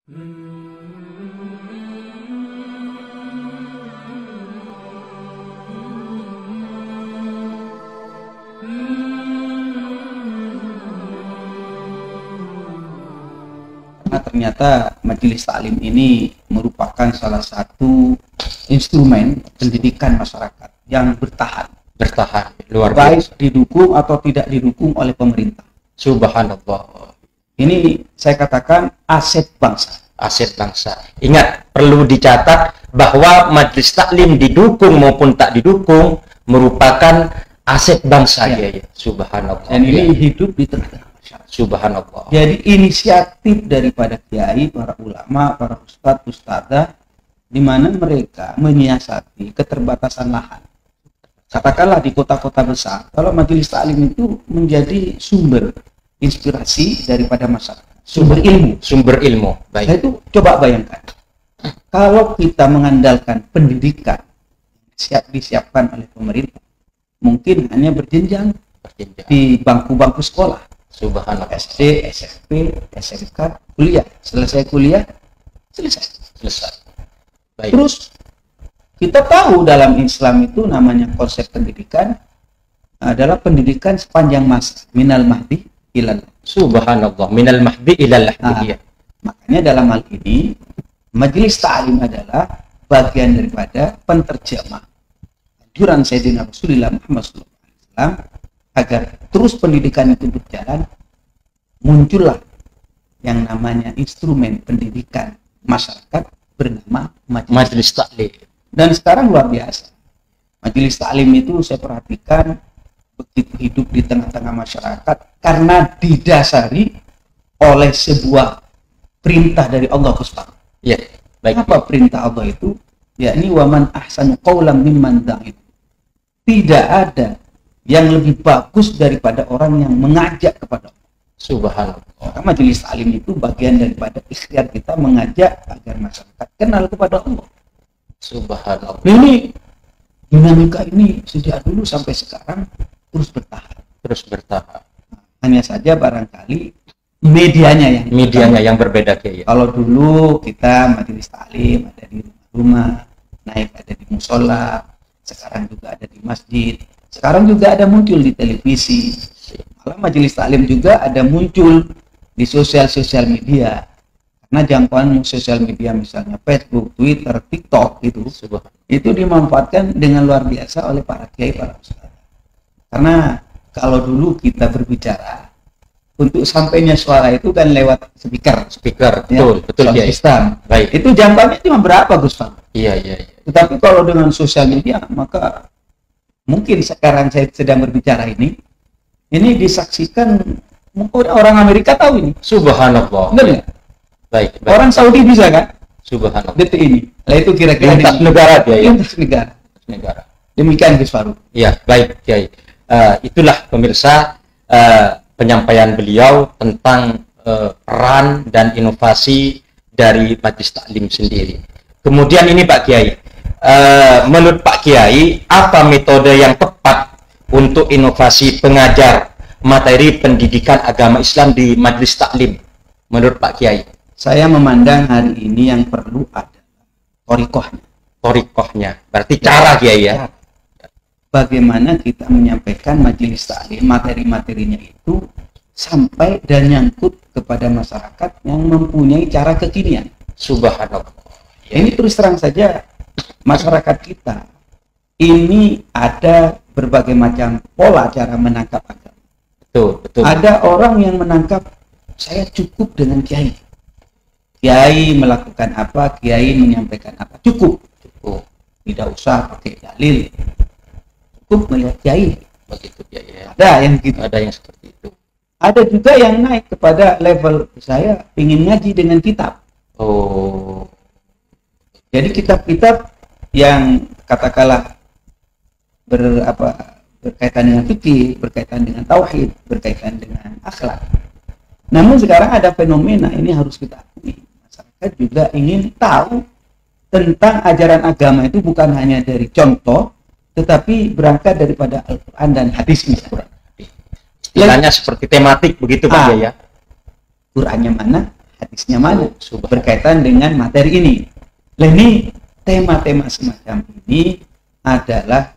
Karena ternyata majelis taklim ini merupakan salah satu instrumen pendidikan masyarakat yang bertahan luar baik biasa. didukung atau tidak didukung oleh pemerintah. Subhanallah. Ini saya katakan aset bangsa. Aset bangsa. Ingat, perlu dicatat bahwa majelis taklim didukung maupun tak didukung merupakan aset bangsa ya. Subhanallah. Dan ini hidup di tengah-tengah masyarakat. Subhanallah. Jadi inisiatif daripada kiai, para ulama, para ustadz, di mana mereka menyiasati keterbatasan lahan. Katakanlah di kota-kota besar, kalau majelis taklim itu menjadi sumber inspirasi daripada masyarakat, sumber ilmu. Baik. Nah, itu coba bayangkan, kalau kita mengandalkan pendidikan siap disiapkan oleh pemerintah, mungkin hanya berjenjang di bangku-bangku sekolah. Subhanallah. SD, SMP, SMK, kuliah. Selesai kuliah, selesai. Baik. Terus kita tahu dalam Islam itu namanya konsep pendidikan adalah pendidikan sepanjang masa, minal mahdi ilal. Subhanallah, minal mahdi ilal lahdi. Makanya dalam hal ini majelis taklim adalah bagian daripada penterjemah anjuran Sayyidina Rasulullah Muhammad SAW agar terus pendidikan itu berjalan. Muncullah yang namanya instrumen pendidikan masyarakat bernama majelis taklim. Dan sekarang luar biasa. Majelis taklim itu saya perhatikan begitu hidup di tengah-tengah masyarakat karena didasari oleh sebuah perintah dari Allah SWT. Ya, baik. Apa perintah Allah itu? Yakni waman ahsanu qawlan mimman da'a. Tidak ada yang lebih bagus daripada orang yang mengajak kepada Allah. Subhanallah. Maka majelis taklim itu bagian daripada ikhtiar kita mengajak agar masyarakat kenal kepada Allah. Subhanallah. Ini dinamika ini sejak dulu sampai sekarang terus bertahan. Hanya saja barangkali medianya yang berbeda ya. Kalau dulu kita majelis taklim ada di rumah, naik ada di musola, sekarang juga ada di masjid, sekarang juga ada muncul di televisi. Malah majelis taklim juga ada muncul di sosial media. Karena jangkauan sosial media misalnya Facebook, Twitter, TikTok itu dimanfaatkan dengan luar biasa oleh para kiai, para ustaz. Karena kalau dulu kita berbicara untuk sampainya suara itu kan lewat speaker, betul ya. Sistem. Baik. Itu jangkauannya cuma berapa, Gus Fahmi? Iya. Tetapi kalau dengan sosial media maka mungkin sekarang saya sedang berbicara ini disaksikan orang Amerika tahu ini. Subhanallah. Benar nggak? Baik. Orang Saudi bisa kan? Subhanallah. Detik ini. Nah itu kira-kira lintas negara ya. Lintas negara. Demikian Gus Faru. Iya, baik Kiai. Itulah pemirsa penyampaian beliau tentang peran dan inovasi dari majelis taklim sendiri. Kemudian ini Pak Kiai, menurut Pak Kiai, apa metode yang tepat untuk inovasi pengajar materi pendidikan agama Islam di majelis taklim menurut Pak Kiai? Saya memandang hari ini yang perlu ada torikohnya, berarti cara Kiai ya. Bagaimana kita menyampaikan majelis taklim materi-materinya itu sampai dan nyangkut kepada masyarakat yang mempunyai cara kekinian. Subhanallah. Ya. Ini terus terang saja masyarakat kita ini ada berbagai macam pola cara menangkap agama. Betul. Ada orang yang menangkap saya cukup dengan kiai. Kiai melakukan apa, kiai menyampaikan apa, cukup. Tidak usah pakai dalil. Cukup melihat kiai. Begitu ya. Ada yang gitu. Ada yang seperti itu. Ada juga yang naik kepada level saya ingin ngaji dengan kitab. Jadi kitab-kitab yang katakanlah berkaitan dengan fikih, berkaitan dengan tauhid, berkaitan dengan akhlak. Namun sekarang ada fenomena ini harus kita akui. Masyarakat juga ingin tahu tentang ajaran agama itu bukan hanya dari contoh, tetapi berangkat daripada Al-Quran dan hadis misalnya. Istilahnya seperti tematik begitu Pak ya. Qurannya mana, hadisnya mana Subhanallah. berkaitan dengan materi ini. Nah, ini tema-tema semacam ini adalah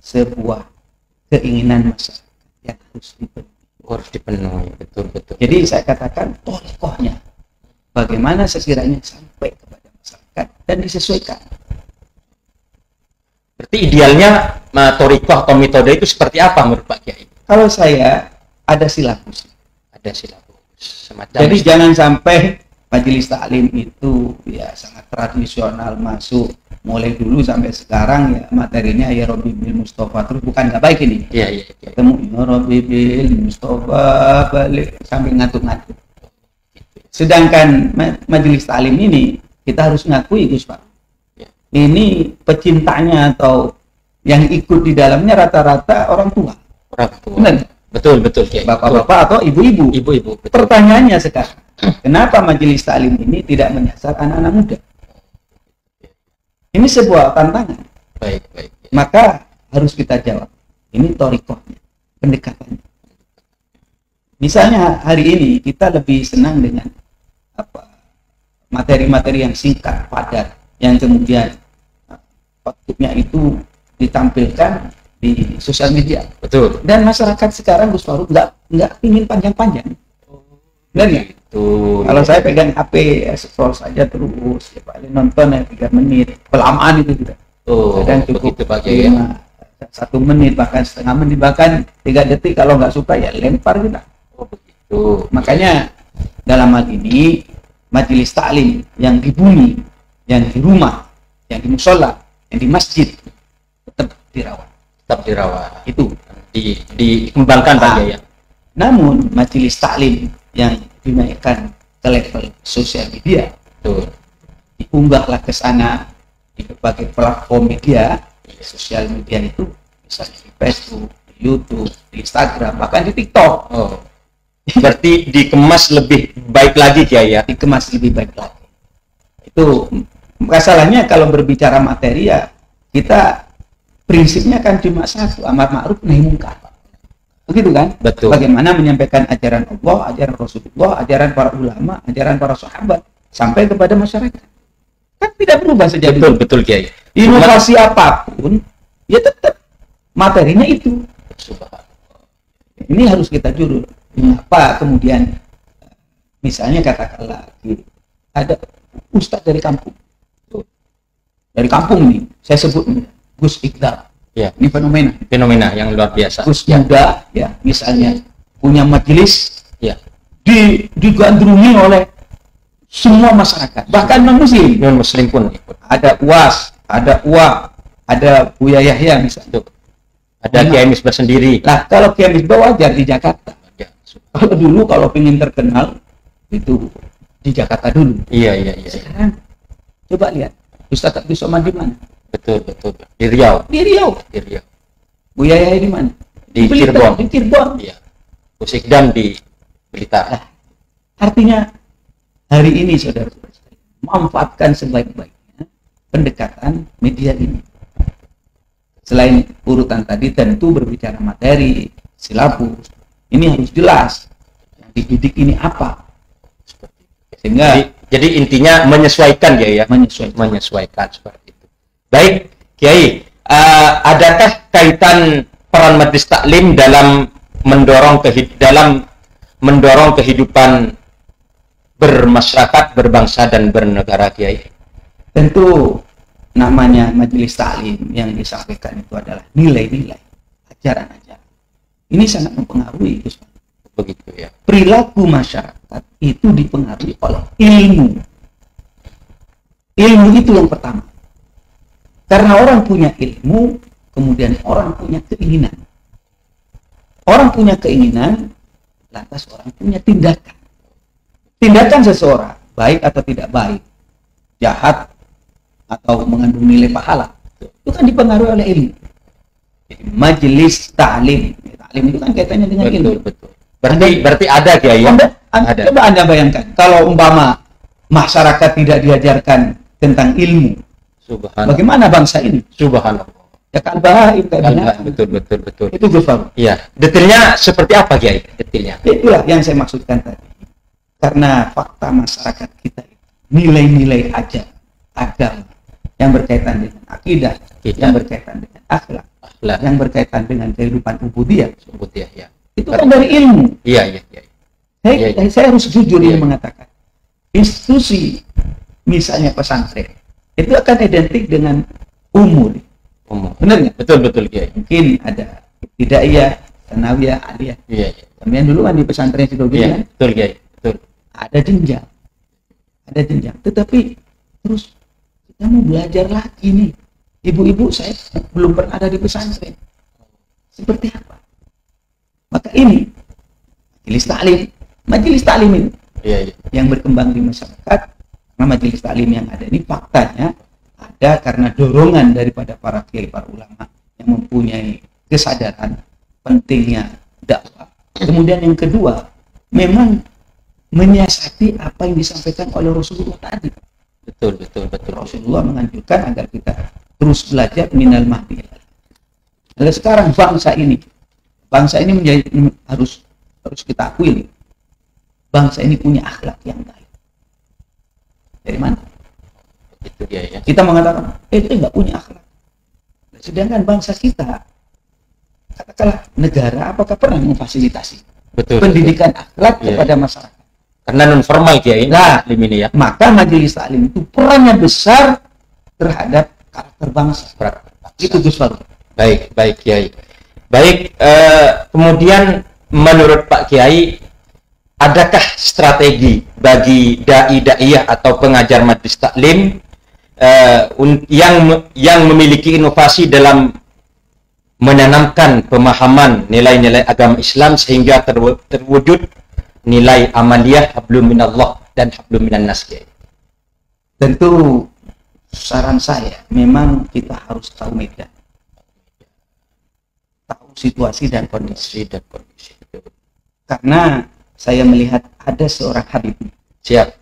sebuah keinginan masyarakat yang harus dipenuhi. Betul. Jadi saya katakan tokohnya bagaimana sekiranya sampai kepada masyarakat dan disesuaikan. Berarti idealnya torikoh atau metode itu seperti apa menurut Pak Kiai? Kalau saya ada silabus. Ada silabus semacam. Jadi jangan sampai majelis taklim itu ya sangat tradisional masuk mulai dulu sampai sekarang ya materinya ya Rabbi bil Mustafa terus, bukan nggak baik ini. Iya. Ketemu ya Rabbi bil Mustafa balik sampai ngantuk-ngantuk. Sedangkan majelis taklim ini kita harus ngakui Gus Pak. Ini pecintanya atau yang ikut di dalamnya rata-rata orang tua. Benar? Betul Kiai. Bapak-bapak atau ibu-ibu. Ibu-ibu. Pertanyaannya sekarang, kenapa majelis taklim ini tidak menyasar anak-anak muda? Ini sebuah tantangan. Baik. Maka harus kita jawab. Ini torikohnya, pendekatannya. Misalnya hari ini kita lebih senang dengan materi-materi yang singkat, padat, yang kemudian outputnya itu ditampilkan di sosial media. Betul. Dan masyarakat sekarang Gus Faruk nggak ingin panjang-panjang. Benar ya? Kalau saya pegang HP scroll saja terus, ya paling nonton ya 3 menit, kelamaan itu juga. Kadang cukup begitu, Pak Kiai. 1 menit, bahkan setengah menit, bahkan 3 detik. Kalau nggak suka ya lempar kita. Begitu. Makanya dalam hal ini majelis taklim yang di bumi, yang di rumah, yang di musola, yang di masjid tetap dirawat. Itu dikembangkan Pak Kiai. Namun majelis taklim yang dinaikkan ke level sosial media, diunggahlah ke sana di berbagai platform media, sosial media itu misalnya di Facebook, di YouTube, di Instagram, bahkan di TikTok. Berarti dikemas lebih baik lagi Kiai ya? Dikemas lebih baik lagi. Itu masalahnya kalau berbicara materi ya kita prinsipnya kan cuma satu, amar ma'ruf nahi mungkar. Begitu kan? Betul. Bagaimana menyampaikan ajaran Allah, ajaran Rasulullah, ajaran para ulama, ajaran para sahabat sampai kepada masyarakat. Kan tidak berubah sejak dulu. Betul Kiai. Inovasi apapun ya tetap materinya itu. Ini harus kita jujur. Apa kemudian misalnya katakanlah ada ustadz dari kampung. Dari kampung nih, saya sebut Gus Iqdal. Ya. Ini fenomena yang luar biasa. Gus muda ya misalnya punya majelis ya digandrungi oleh semua masyarakat, bahkan non muslim pun ikut. Ada UAS, ada UA, ada Buya Yahya misalnya. Ada Kiai Misbah sendiri. Nah, kalau Kiai Misbah wajar di Jakarta. Kalau dulu kalau ingin terkenal itu di Jakarta dulu. Iya. Sekarang coba lihat Ustadz Abdul Somad di mana? Betul. Di Riau. Buya Yahya di mana? Di Cirebon. Di Cirebon. Iya. Gus Iqdam di Blitar. Nah, artinya hari ini saudara manfaatkan sebaik-baiknya pendekatan media ini. Selain urutan tadi tentu berbicara materi, silabus. Ini harus jelas. Yang dididik ini apa? Sehingga jadi intinya menyesuaikan ya. Menyesuaikan seperti itu. Baik, Kiai, adakah kaitan peran majelis taklim dalam mendorong kehidupan bermasyarakat, berbangsa dan bernegara, Kiai? Tentu namanya majelis taklim yang disampaikan itu adalah nilai-nilai, ajaran-ajaran. Ini sangat mempengaruhi, Gus. Begitu ya. Perilaku masyarakat itu dipengaruhi oleh ilmu. Ilmu itu yang pertama. Karena orang punya ilmu, kemudian orang punya keinginan. Orang punya keinginan, lantas orang punya tindakan. Tindakan seseorang, baik atau tidak baik, jahat atau mengandung nilai pahala, itu kan dipengaruhi oleh ilmu. Jadi majelis taklim itu kan kaitannya dengan ilmu. Betul. Berarti ada Kiai. Ada. Coba Anda bayangkan, kalau umpama masyarakat tidak diajarkan tentang ilmu, bagaimana bangsa ini? Subhanallah. Ya kan baik, betul. Itu Gus Faruk. Iya. Detailnya seperti apa Kiai? Detailnya. Itulah yang saya maksudkan tadi. karena fakta masyarakat kita nilai-nilai aja agama yang berkaitan dengan akidah, yang berkaitan dengan akhlak, yang berkaitan dengan kehidupan ubudiyah, ya. Itu kan dari ilmu. Iya. Saya harus jujur ini mengatakan, institusi misalnya pesantren itu akan identik dengan umur. Benar nggak? Betul Kiai. Mungkin ada Hidaiyah, Tsanawiyah, Aliyah. Iya. Kemudian dulu kan di pesantren Sidogiri kan? Betul Kiai. Betul. Ada jenjang. Tetapi terus kita mau belajar lagi nih. Ibu-ibu saya belum pernah ada di pesantren. Seperti apa? Maka ini majelis taklim ini yang berkembang di masyarakat. Karena majelis taklim yang ada ini faktanya ada karena dorongan daripada para kiai, para ulama yang mempunyai kesadaran pentingnya dakwah. Kemudian yang kedua, memang menyiasati apa yang disampaikan oleh Rasulullah tadi. Betul. Rasulullah menganjurkan agar kita terus belajar minal mahdi. Nah, sekarang bangsa ini menjadi harus kita akui, bangsa ini punya akhlak yang baik. Dari mana? Itu dia ya. Kita mengatakan itu nggak punya akhlak. Sedangkan bangsa kita, katakanlah negara, apakah pernah memfasilitasi pendidikan akhlak kepada masyarakat? Karena non formal Kiai. Nah, ini ya. Maka majelis taklim itu perannya besar terhadap karakter bangsa. Itu Gus Faruk. Baik Kiai. Baik, kemudian menurut Pak Kiai, adakah strategi bagi dai-daiyah atau pengajar majelis taklim yang memiliki inovasi dalam menanamkan pemahaman nilai-nilai agama Islam sehingga terwujud nilai amaliyah hablum minallah dan hablum minan nas, Kiai? Tentu saran saya memang kita harus tahu medan, tahu situasi dan kondisi. Karena saya melihat ada seorang Habib. Siap.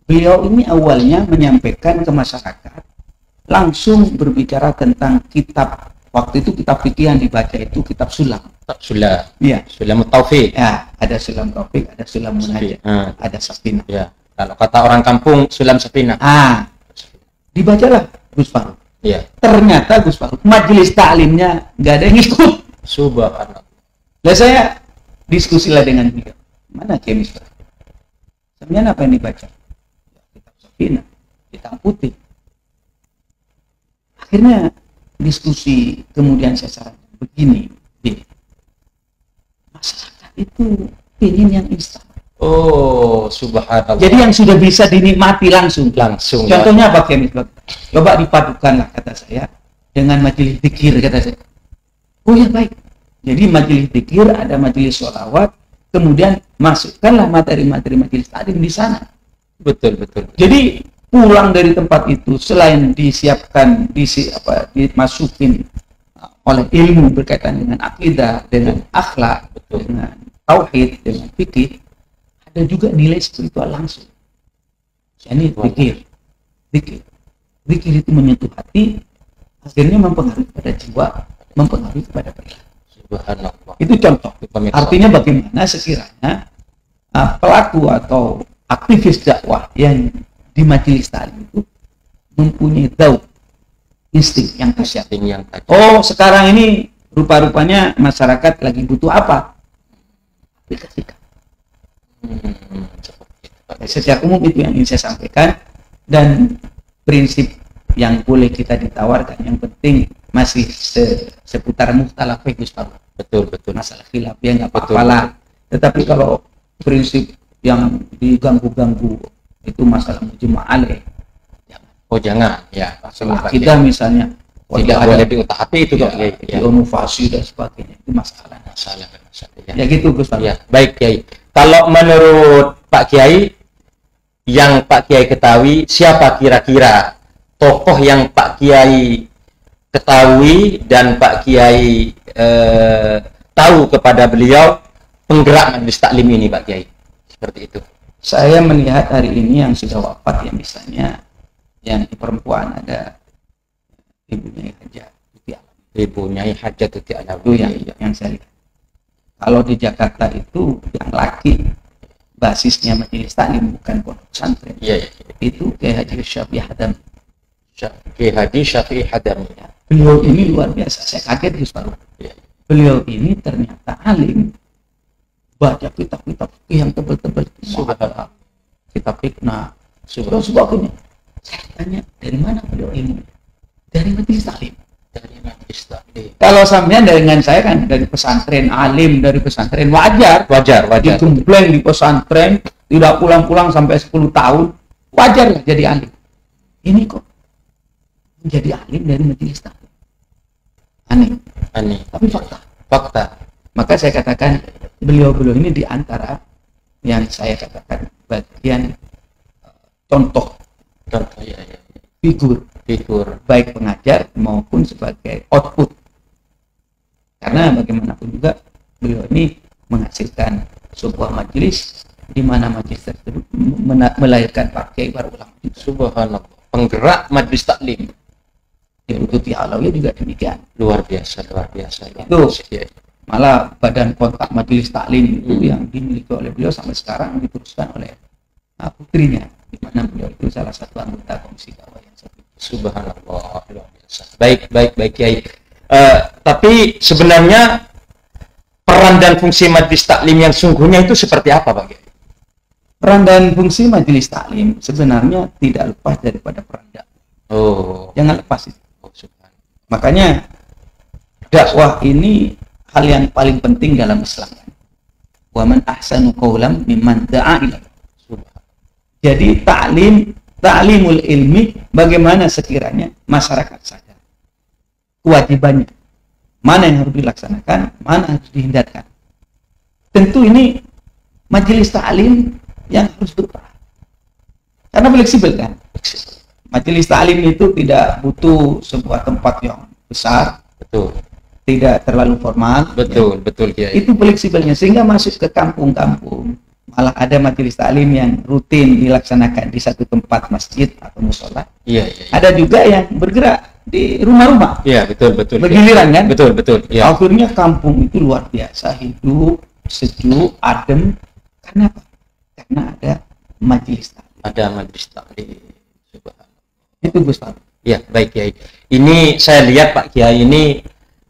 Beliau ini awalnya menyampaikan ke masyarakat, langsung berbicara tentang kitab. Waktu itu kitab fikih yang dibaca itu kitab Sulam. Iya. Sulam Taufik. Ya, ada Sulam Taufik, ada Sulam Munajat, ada Safinah. Ya. Kalau kata orang kampung Sulam Safinah. Dibacalah Gus Faruk. Iya. Ternyata Gus Faruk majelis taklimnya nggak ada yang ikut. Subhanallah. Lah saya diskusilah dengan beliau. Mana kemis? Sebenarnya apa yang dibaca? Kitab Safinah, hitam putih. Akhirnya diskusi, kemudian saya sarankan begini, masyarakat itu ingin yang instan. Oh, subhanallah. Jadi yang sudah bisa dinikmati langsung. Contohnya apa kemis? Coba dipadukanlah kata saya dengan majelis zikir, kata saya. Oh ya baik. Jadi majelis zikir, ada majelis sholawat, kemudian masukkanlah materi-materi majelis taklim di sana. Betul. Jadi pulang dari tempat itu selain disiapkan, dimasukin oleh ilmu berkaitan dengan akidah, dengan akhlak, dengan tauhid, dengan fikih, ada juga nilai spiritual langsung. Ini zikir itu menyentuh hati, akhirnya mempengaruhi pada jiwa, mempengaruhi kepada perilaku. Subhanallah. Itu contoh. Artinya bagaimana sekiranya pelaku atau aktivis dakwah yang di majelis taklim itu mempunyai insting yang tajam. Oh, sekarang ini rupa-rupanya masyarakat lagi butuh apa? Aplikasikan. Secara umum itu yang ingin saya sampaikan, dan prinsip yang boleh kita ditawarkan yang penting masih seputar mukhtalaf Gus Faruk. Betul. Masalah khilaf ya nggak apa-apa lah. Tetapi kalau prinsip yang diganggu-ganggu itu masalah mujma' alaih. Jangan. Ya. Masalah kita misalnya tidak boleh diutak-atik itu kok. Inovasi dan sebagainya itu masalah. Ya gitu Gus Faruk. Ya, baik Kiai. Kalau menurut Pak Kiai, yang Pak Kiai ketahui, siapa kira-kira tokoh yang Pak Kiai ketahui dan Pak Kiai tahu kepada beliau penggerak majelis taklim ini, Pak Kiai? Seperti itu. Saya melihat hari ini yang sudah wafat, ya misalnya yang perempuan ada Ibunya Hajat Tuti Alawi. Itu yang saya lihat. Kalau di Jakarta itu yang laki basisnya majelis taklim, bukan pondok pesantren. Iya, iya. Itu Kiai Haji Syafi'i Hadam. Kiai Haji Syafi'i Hadam. Beliau ini luar biasa, saya kaget Gus Farouk. Iya. Beliau ini ternyata alim, baca kitab-kitab yang tebel-tebel, Subhanallah. kitab hikmah, Subhanallah. dan sebagainya. Saya tanya, dari mana beliau ilmu? Dari majelis taklim. Dari majelis taklim. Kalau sampean dengan saya kan dari pesantren, alim dari pesantren, wajar. Wajar. Digembleng di pesantren, tidak pulang-pulang sampai 10 tahun, wajar lah jadi alim. Ini kok menjadi alim dari majelis taklim. Aneh, tapi fakta. Maka saya katakan beliau-beliau ini diantara yang saya katakan bagian contoh Ya. figur baik pengajar maupun sebagai output, karena bagaimanapun juga beliau ini menghasilkan sebuah majelis di mana majelis tersebut melahirkan Pak Kiai Baru Ulama. Subhanallah, penggerak majelis taklim. Ibu Tuti Alawiyah juga demikian. Luar biasa. Itu malah badan kontak majelis taklim itu yang dimiliki oleh beliau sampai sekarang diteruskan oleh putrinya, di mana beliau itu salah satu anggota komisi dakwah yang satu. Subhanallah, luar biasa. Baik Kiai. Tapi sebenarnya peran dan fungsi majelis taklim yang sungguhnya itu seperti apa, Pak Kiai? Peran dan fungsi majelis taklim sebenarnya tidak lepas daripada peran dakwah. Jangan lepas itu. Makanya dakwah ini hal yang paling penting dalam Islam. Wa man ahsanu qawlan mimman da'a ila. Jadi ta'limul ilmi, bagaimana sekiranya masyarakat sadar kewajibannya, mana yang harus dilaksanakan, mana harus dihindarkan. Tentu ini majelis taklim yang harus berperan, karena fleksibel kan. Majelis taklim itu tidak butuh sebuah tempat yang besar, betul, tidak terlalu formal, betul Kiai. Itu fleksibelnya sehingga masuk ke kampung-kampung. Malah ada majelis taklim yang rutin dilaksanakan di satu tempat masjid atau musola. Iya. Ada juga yang bergerak di rumah-rumah. Iya, betul. Bergiliran kan? Betul. Ya. Akhirnya kampung itu luar biasa hidup, sejuk, adem. Karena apa? Karena ada majelis taklim. Ada majelis taklim. Itu Gus Pak. Ya, baik Kiai. Ini saya lihat Pak Kiai ini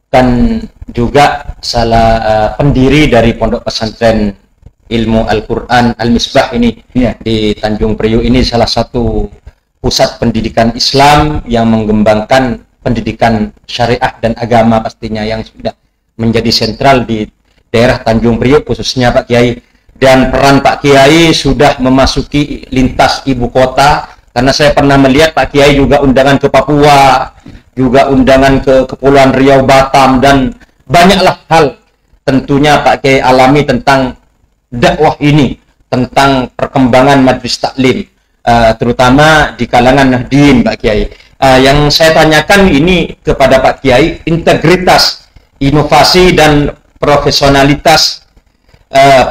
kan juga salah pendiri dari Pondok Pesantren Ilmu Al-Quran Al-Misbah ini di Tanjung Priok. Ini salah satu pusat pendidikan Islam yang mengembangkan pendidikan syariah dan agama pastinya, yang sudah menjadi sentral di daerah Tanjung Priok khususnya Pak Kiai. Dan peran Pak Kiai sudah memasuki lintas ibu kota, karena saya pernah melihat Pak Kiai juga undangan ke Papua, juga undangan ke Kepulauan Riau, Batam, dan banyaklah hal tentunya Pak Kiai alami tentang dakwah ini, tentang perkembangan majelis taklim, terutama di kalangan Nahdien Pak Kiai. Yang saya tanyakan ini kepada Pak Kiai, integritas, inovasi dan profesionalitas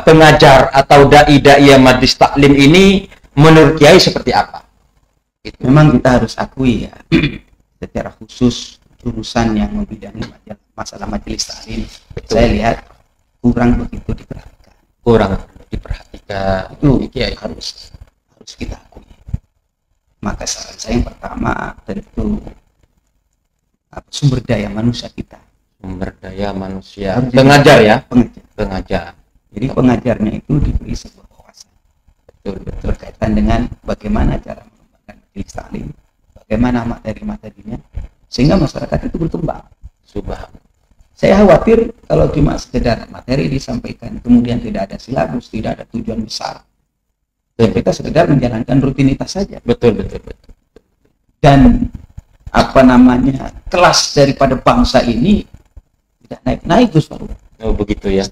pengajar atau dai-dai majelis taklim ini menurut Kiai seperti apa? Memang kita harus akui ya, secara khusus jurusan yang membidangi masalah majelis taklim, saya lihat kurang begitu diperhatikan. Itu Kiai harus kita akui. Maka saran saya yang pertama tentu sumber daya manusia kita. Sumber daya manusia. Pengajar ya? Pengajar. Jadi pengajarnya itu diberi sebuah wawasan. Betul berkaitan dengan bagaimana cara mengembangkan majelis taklim, bagaimana materi-materinya, sehingga masyarakat itu berkembang. Subhanallah. Saya khawatir kalau cuma sekedar materi disampaikan, kemudian tidak ada silabus, tidak ada tujuan besar, dan kita sekedar menjalankan rutinitas saja. Betul. Dan kelas daripada bangsa ini tidak naik-naik Gus Farouk. Oh begitu ya.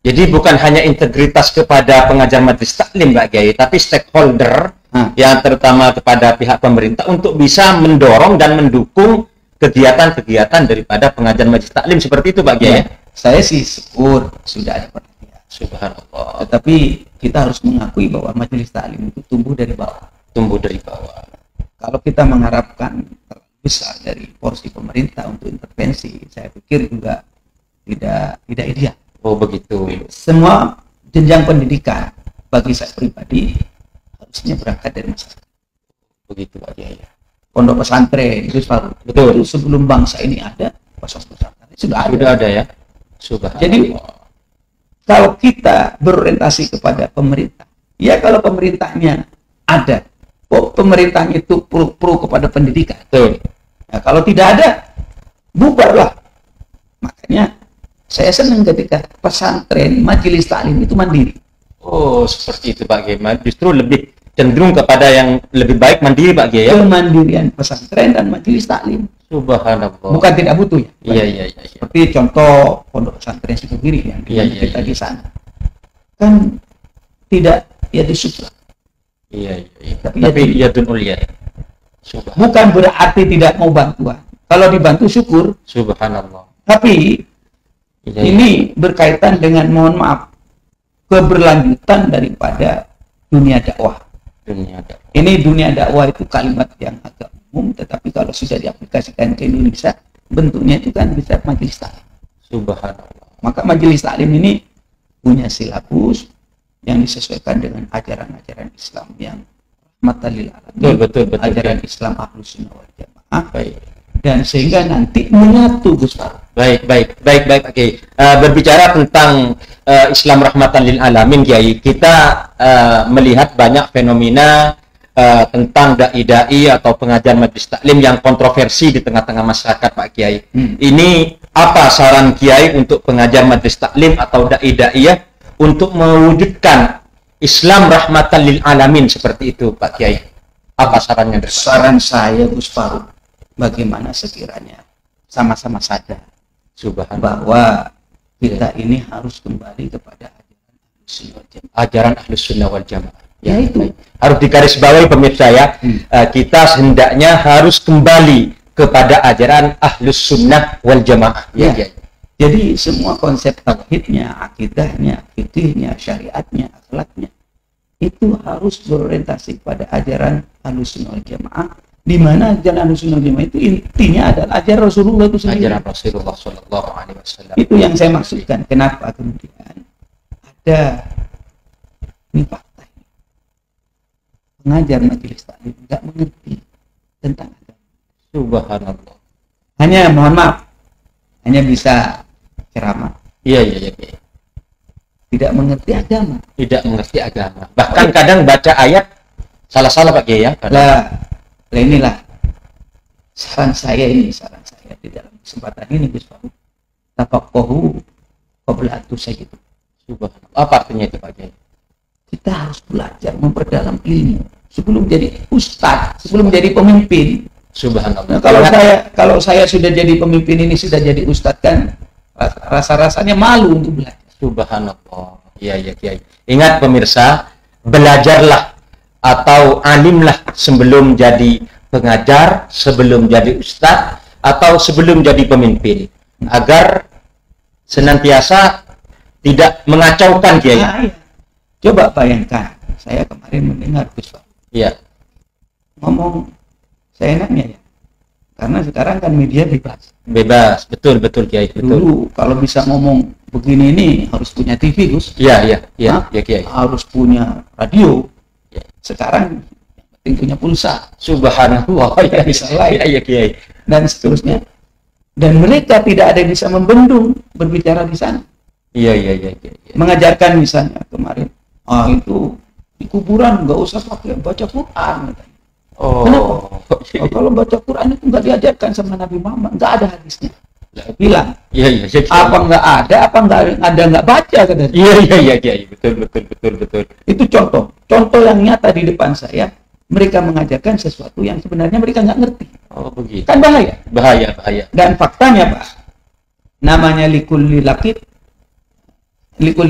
Jadi bukan hanya integritas kepada pengajar majelis taklim Pak Kiai, tapi stakeholder yang terutama kepada pihak pemerintah untuk bisa mendorong dan mendukung kegiatan-kegiatan daripada pengajar majelis taklim seperti itu Pak Kiai. Saya sih syukur sudah ada perhatian. Subhanallah. Tetapi kita harus mengakui bahwa majelis taklim itu tumbuh dari bawah. Kalau kita mengharapkan terlalu besar dari porsi pemerintah untuk intervensi, saya pikir juga tidak ideal. Oh begitu. Semua jenjang pendidikan, bagi saya pribadi harusnya berangkat dari masyarakat. Begitu Pak Kiai. Pondok pesantren itu selalu Betul. itu sebelum bangsa ini ada, pondok pesantren sudah ada. Sudah ada ya. Subhanallah. Jadi kalau kita berorientasi kepada pemerintah, ya kalau pemerintahnya ada, pemerintahnya itu pro kepada pendidikan. betul. Nah, kalau tidak ada, bubarlah. Makanya saya senang ketika pesantren, majelis taklim itu mandiri. Oh, seperti itu Pak Kiai. Justru lebih cenderung kepada yang lebih baik mandiri Pak Kiai ya. Kemandirian pesantren dan majelis taklim. Subhanallah. Bukan tidak butuh ya. Iya. Seperti contoh pondok pesantren Sukogiri yang kita di sana. Kan tidak ya disupport. Iya. Tapi ya dun ulia. Subhanallah. Bukan berarti tidak mau bantuan. Kalau dibantu syukur. Subhanallah. Tapi Iya. ini berkaitan dengan, mohon maaf, keberlanjutan daripada dunia dakwah. Dunia dakwah. Ini dunia dakwah itu kalimat yang agak umum, tetapi kalau sudah diaplikasikan ke Indonesia, bentuknya itu kan bisa majelis taklim. Subhanallah. Maka majelis taklim ini punya silabus yang disesuaikan dengan ajaran-ajaran Islam yang rahmatan lil alamin. Betul. Ajaran Islam Ahlus Sunnah wal Jamaah. Baik. Dan sehingga nanti menyatu Gus Faru. Baik Pak Kiai. Berbicara tentang Islam rahmatan lil alamin Kiai, kita melihat banyak fenomena tentang dai-dai atau pengajar majelis taklim yang kontroversi di tengah-tengah masyarakat Pak Kiai. Ini apa saran Kiai untuk pengajar majelis taklim atau dai-daiyah untuk mewujudkan Islam rahmatan lil alamin seperti itu Pak Kiai? Apa sarannya? Saran saya Gus Faru, bagaimana sekiranya sama-sama sadar bahwa kita ini harus kembali kepada ajaran Ahlus Sunnah wal Jamaah. Ya itu Harus digarisbawahi pemirsa ya. Kita hendaknya harus kembali kepada ajaran Ahlus Sunnah wal Jamaah. Ya. Jadi semua konsep tauhidnya, akidahnya, fikihnya, syariatnya, akhlaknya itu harus berorientasi pada ajaran Ahlus Sunnah wal Jamaah, di mana ajaran Ahlus Sunnah wal Jamaah itu intinya adalah ajaran Rasulullah itu sendiri. Ajaran Rasulullah Sallallahu Alaihi Wasallam. Itu yang saya maksudkan. Kenapa kemudian ada ini fakta ini. Pengajar majelis taklim nggak mengerti tentang agama. Subhanallah. Hanya mohon maaf, hanya bisa ceramah. Iya. Tidak mengerti agama. Tidak mengerti agama. Bahkan kadang baca ayat salah-salah Pak Kiai ya. Lah inilah saran saya di dalam kesempatan ini Gus Faru. Tafaqahu qabla atusayyid. Subhanallah. Apa artinya itu Pak Kiai? Kita harus belajar memperdalam ilmu sebelum jadi ustadz, sebelum jadi pemimpin. Subhanallah. Nah, kalau saya sudah jadi pemimpin ini, sudah jadi ustadz kan rasa-rasanya malu untuk belajar. Subhanallah. Iya Kiai. Ingat pemirsa, belajarlah atau alimlah sebelum jadi pengajar, sebelum jadi ustadz, atau sebelum jadi pemimpin, agar senantiasa tidak mengacaukan Kiai. Nah, iya. Coba bayangkan, saya kemarin mendengar Gus Faru. Iya. Ngomong seenaknya ya, karena sekarang kan media Bebas, betul Kiai, betul. Dulu kalau bisa ngomong begini ini harus punya TV Gus. Iya Kiai. Harus punya radio. Sekarang yang penting punya pulsa. Subhanallah. Ya, bisa lain. Iya Kiai. Dan seterusnya. Dan mereka tidak ada yang bisa membendung berbicara di sana. Iya. Mengajarkan misalnya kemarin, itu di kuburan nggak usah pakai baca Quran. Oh. Kenapa? Kalau baca Quran itu nggak diajarkan sama Nabi Muhammad, nggak ada hadisnya. Saya bilang, Iya. apa nggak ada, apa nggak baca katanya. Iya Kiai, betul. Itu contoh yang nyata di depan saya. Mereka mengajarkan sesuatu yang sebenarnya mereka nggak ngerti. Oh begitu. Kan bahaya. Bahaya. Dan faktanya Pak, namanya likulli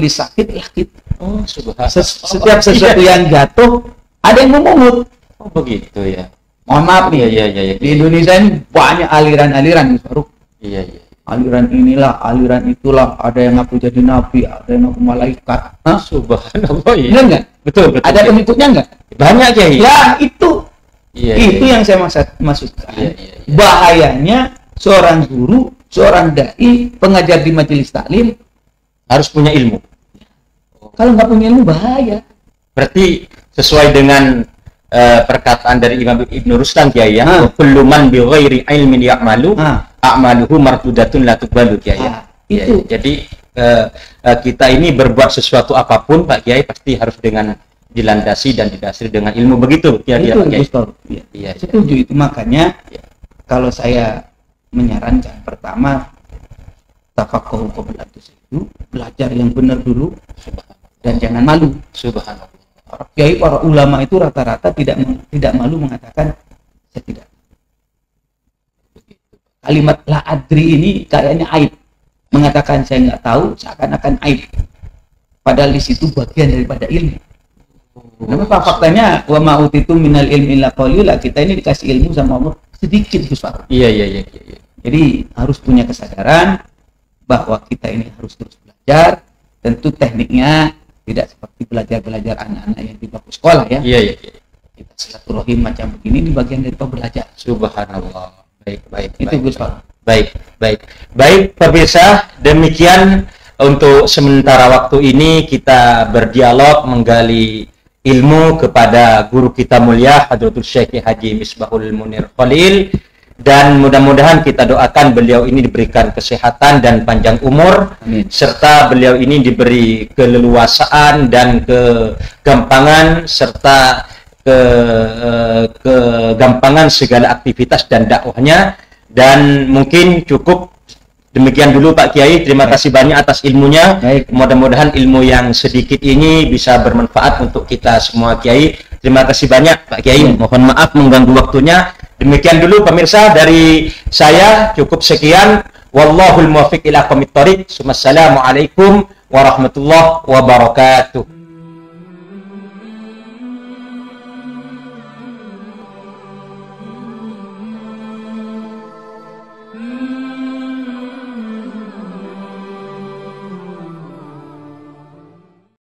sakit lakit. Oh subhanallah. Setiap sesuatu yang jatuh ada yang memungut. Oh begitu ya. Mohon maaf nih. Iya. Di Indonesia ini banyak aliran-aliran Gus Faru. Iya. Aliran inilah, aliran itulah, ada yang ngaku jadi nabi, ada yang ngaku malaikat. Hah? Subhanallah. Iya. Benar nggak? Betul. Ada pengikutnya nggak? Banyak Kiai. Ya itu. Iya. Yang saya maksudkan. Iya. Bahayanya seorang guru, seorang dai, pengajar di majelis taklim Harus punya ilmu. kalau nggak punya ilmu bahaya. Berarti sesuai dengan perkataan dari Imam Ibnu Rustam Kiai ya, kullu man bi ghairi ilmin ya'malu a'maluhu mardudatun la tuqbalu Kiai ya. Itu. Jadi kita ini berbuat sesuatu apapun Pak Kiai pasti harus dengan dilandasi dan didasari dengan ilmu, begitu kira-kira Pak Kiai. Iya, setuju itu. Makanya kalau saya menyarankan, pertama tafaqquhu qabla itu, belajar yang benar dulu dan jangan malu. Subhanallah. Kiai, para ulama itu rata-rata tidak malu mengatakan saya tidak. Kalimat la adri ini kayaknya aib. Mengatakan saya nggak tahu seakan-akan aib. Padahal di situ bagian daripada ilmu. Kenapa faktanya wa ma utitu minal ilmi illa qalila, kita ini dikasih ilmu sama Allah sedikit Gus Pak. Iya. Jadi harus punya kesadaran bahwa kita ini harus terus belajar. Tentu tekniknya tidak seperti belajar anak-anak yang di bangku sekolah ya. Iya. Kita silaturahim macam begini, ini bagian dari belajar. Subhanallah. Baik. Itu Gus Pak. Baik pemirsa, demikian untuk sementara waktu ini kita berdialog menggali ilmu kepada guru kita mulia Hadratul Syekh Haji Misbahul Munir Khalil, dan mudah-mudahan kita doakan beliau ini diberikan kesehatan dan panjang umur. Amin. Serta beliau ini diberi keleluasaan dan kegampangan serta kegampangan segala aktivitas dan dakwahnya. Dan mungkin cukup demikian dulu Pak Kiai. Terima kasih banyak atas ilmunya. Mudah-mudahan ilmu yang sedikit ini bisa bermanfaat untuk kita semua Kiai. Terima kasih banyak Pak Kiai. Mohon maaf mengganggu waktunya. Demikian dulu pemirsa dari saya, cukup sekian. Wallahul muwaffiq ila aqwamit thoriq. Wassalamualaikum warahmatullahi wabarakatuh.